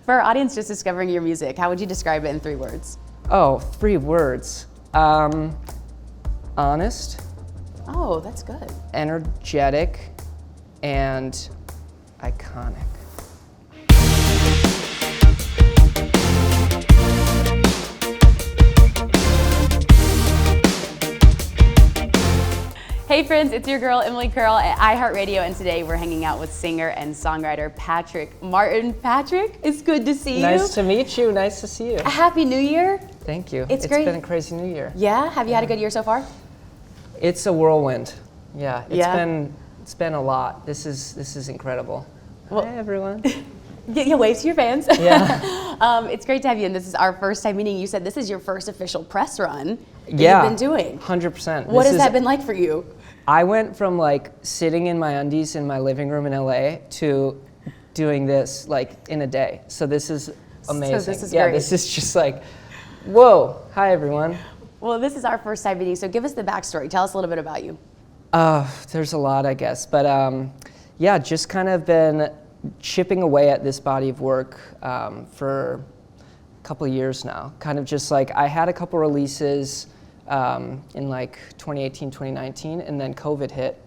For our audience just discovering your music, how would you describe it in 3 words? Oh, 3 words. Honest, Oh, that's good. energetic, and iconic. Hey friends, it's your girl Emily Curl at iHeartRadio, and today we're hanging out with singer and songwriter Patrick Martin. Patrick, it's good to see you. Nice to meet you. Nice to see you. A Happy New Year. Thank you. It's great. It's been a crazy new year. Yeah, have you had a good year so far? It's a whirlwind. Yeah, Yeah. it's been a lot. This is incredible. Well- Hi everyone. Yeah, wave to your fans. Yeah. It's great to have you, and this is our first time meeting. You said this is your first official press run that Yeah. you've been doing. 100%. What has that been like for you? I went from like sitting in my undies in my living room in LA to doing this like in a day. So this is amazing. So this is yeah, great. This is just like, whoa. Hi everyone. Well, this is our first time meeting, so give us the backstory. Tell us a little bit about you. There's a lot, I guess, but yeah, just kind of been chipping away at this body of work for a couple of years now. Kind of just like I had a couple releases in like 2018, 2019, and then COVID hit.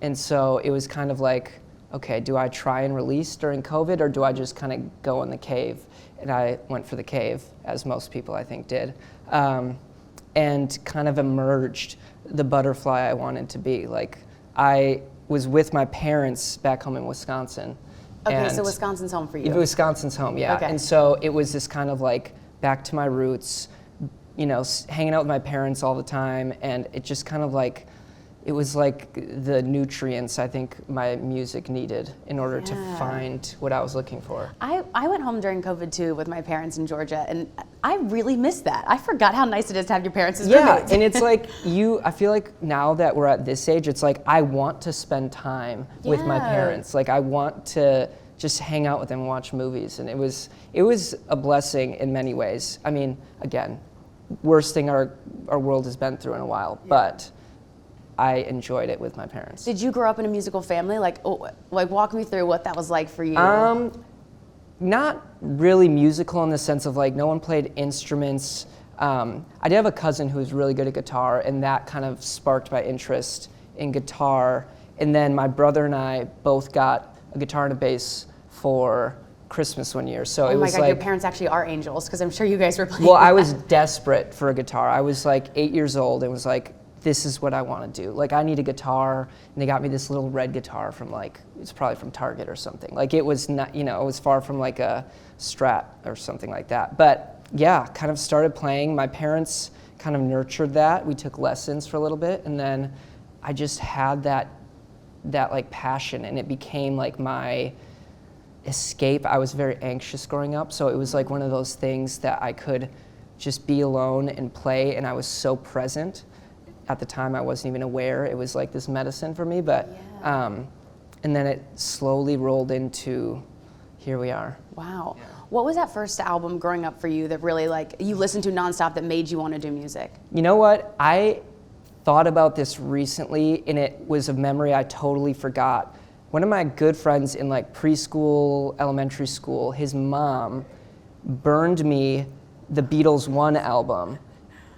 And so it was kind of like, okay, do I try and release during COVID, or do I just kind of go in the cave? And I went for the cave, as most people I think did, and kind of emerged the butterfly I wanted to be. Like, I was with my parents back home in Wisconsin. Okay, so Wisconsin's home for you. Wisconsin's home, yeah. Okay. And so it was this kind of like back to my roots, you know, hanging out with my parents all the time, and it just kind of like, it was like the nutrients I think my music needed in order to find what I was looking for. I went home during COVID too with my parents in Georgia, and I really missed that. I forgot how nice it is to have your parents as roommates. And it's like I feel like now that we're at this age, it's like I want to spend time with my parents. Like I want to just hang out with them and watch movies, and it was a blessing in many ways. I mean, again, worst thing our world has been through in a while, but I enjoyed it with my parents. Did you grow up in a musical family? Like walk me through what that was like for you. Not really musical in the sense of like no one played instruments. I did have a cousin who was really good at guitar, and that kind of sparked my interest in guitar. And then my brother and I both got a guitar and a bass for Christmas one year. So oh it my was God, like, your parents actually are angels, because I'm sure you guys were playing. well, I that. was desperate for a guitar. I was like 8 years old and was like, this is what I want to do. Like, I need a guitar. And they got me this little red guitar from like, it's probably from Target or something. Like, it was not, you know, it was far from like a Strat or something like that. But yeah, kind of started playing. My parents kind of nurtured that. We took lessons for a little bit, and then I just had that like passion, and it became like my escape. I was very anxious growing up, so it was like one of those things that I could just be alone and play, and I was so present. At the time, I wasn't even aware it was like this medicine for me, but and then it slowly rolled into here we are. Wow. Yeah. What was that first album growing up for you that really like you listened to nonstop that made you want to do music? You know what? I thought about this recently, and it was a memory I totally forgot. One of my good friends in like preschool, elementary school, his mom burned me the Beatles 1 album.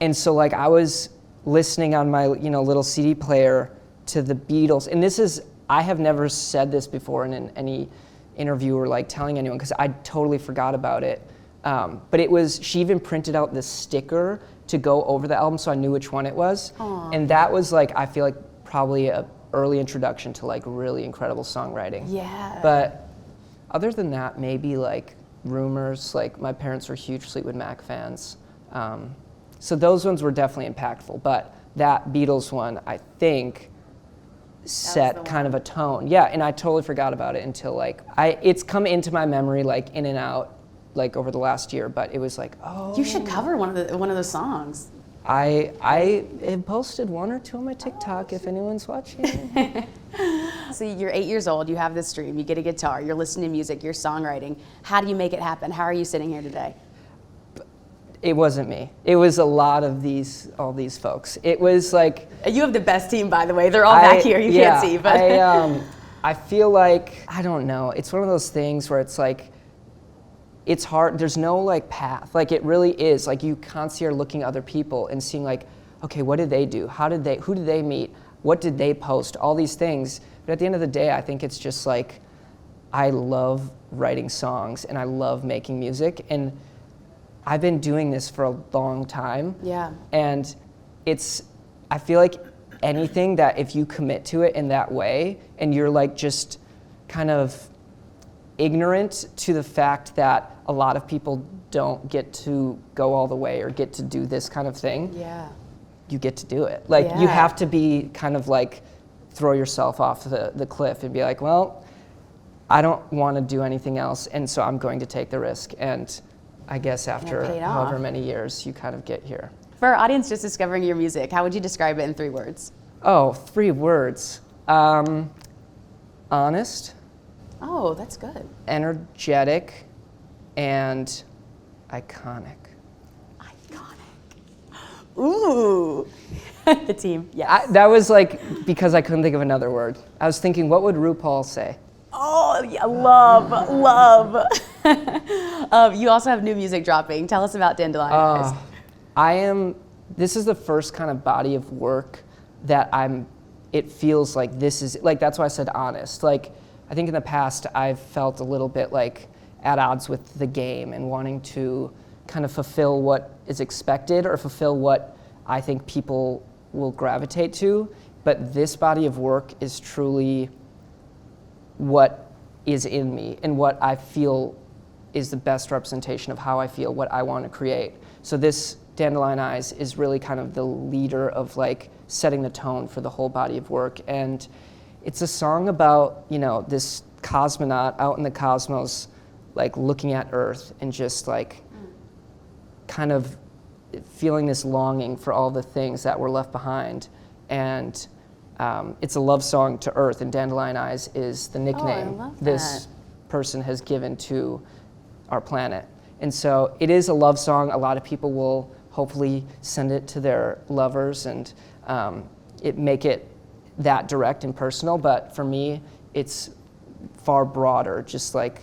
And so like I was listening on my, you know, little CD player to the Beatles. And this is, I have never said this before in any interview or like telling anyone, because I totally forgot about it. But it was, she even printed out the sticker to go over the album so I knew which one it was. Aww. And that was like, I feel like probably a early introduction to like really incredible songwriting. Yeah. But other than that, maybe like Rumors, like my parents were huge Fleetwood Mac fans. So those ones were definitely impactful, but that Beatles one, I think, set kind of a tone. Yeah, and I totally forgot about it until like, it's come into my memory like in and out like over the last year, but it was like, oh. You should cover one of those songs. I have posted 1 or 2 on my TikTok if anyone's watching. So you're 8 years old, you have this dream, you get a guitar, you're listening to music, you're songwriting. How do you make it happen? How are you sitting here today? It wasn't me. It was a lot of all these folks. It was like... You have the best team, by the way. They're all back here, you can't see. But I feel like, I don't know, it's one of those things where it's like, it's hard. There's no like path. Like it really is. Like you constantly are looking at other people and seeing like, okay, what did they do? Who did they meet? What did they post? All these things. But at the end of the day, I think it's just like, I love writing songs and I love making music. And I've been doing this for a long time. Yeah. And I feel like anything that if you commit to it in that way and you're like just kind of ignorant to the fact that a lot of people don't get to go all the way or get to do this kind of thing, you get to do it. Like you have to be kind of like throw yourself off the cliff and be like, well, I don't want to do anything else, and so I'm going to take the risk. And I guess after however many years, you kind of get here. For our audience just discovering your music, how would you describe it in 3 words? Oh, 3 words. Honest. Oh, that's good. Energetic and iconic. Iconic. Ooh. The team, yes. That was like, because I couldn't think of another word. I was thinking, what would RuPaul say? Oh, yeah, love. You also have new music dropping. Tell us about Dandelion. This is the first kind of body of work that it feels like this is, like that's why I said honest. Like, I think in the past I've felt a little bit like at odds with the game and wanting to kind of fulfill what is expected or fulfill what I think people will gravitate to. But this body of work is truly what is in me and what I feel is the best representation of how I feel, what I want to create. So this Dandelion Eyes is really kind of the leader of like setting the tone for the whole body of work. And it's a song about, this cosmonaut out in the cosmos, like looking at Earth and just like kind of feeling this longing for all the things that were left behind. And it's a love song to Earth, and Dandelion Eyes is the nickname this person has given to our planet. And so it is a love song. A lot of people will hopefully send it to their lovers and make it that direct and personal. But for me, it's far broader, just like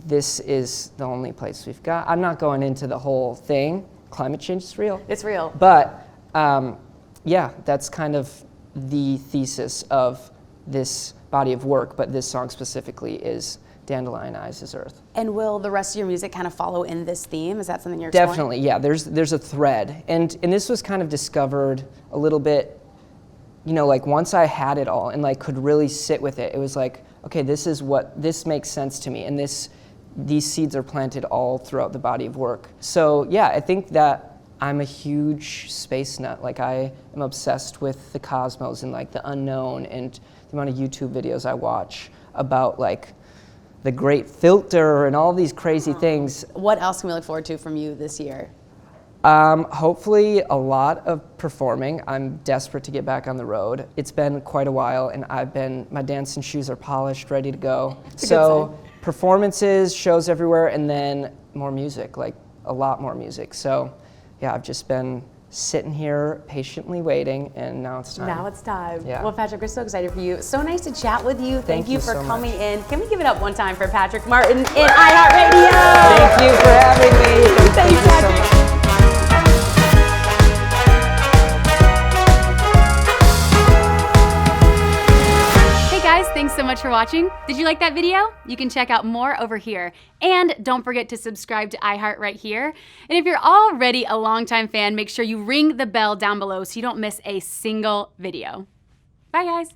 this is the only place we've got. I'm not going into the whole thing. Climate change is real. It's real. But that's kind of the thesis of this body of work, but this song specifically is Dandelion Eyes is Earth. And will the rest of your music kind of follow in this theme? Is that something you're exploring? Definitely, yeah. There's a thread. And this was kind of discovered a little bit, like once I had it all and like could really sit with it, it was like, okay, this makes sense to me. And these seeds are planted all throughout the body of work. So yeah, I think that I'm a huge space nut. Like I am obsessed with the cosmos and like the unknown, and the amount of YouTube videos I watch about like the great filter and all these crazy things. What else can we look forward to from you this year? Hopefully a lot of performing. I'm desperate to get back on the road. It's been quite a while, and my dancing shoes are polished, ready to go. So performances, shows everywhere, and then more music, like a lot more music. So yeah, I've just been sitting here patiently waiting, and now it's time. Now it's time. Yeah. Well, Patrick, we're so excited for you. So nice to chat with you. Thank you for so coming much. in. Can we give it up one time for Patrick Martin in iHeartRadio? Thank you for having me. Thank you, Patrick. So much. Thanks so much for watching. Did you like that video? You can check out more over here. And don't forget to subscribe to iHeart right here. And if you're already a longtime fan, make sure you ring the bell down below so you don't miss a single video. Bye, guys.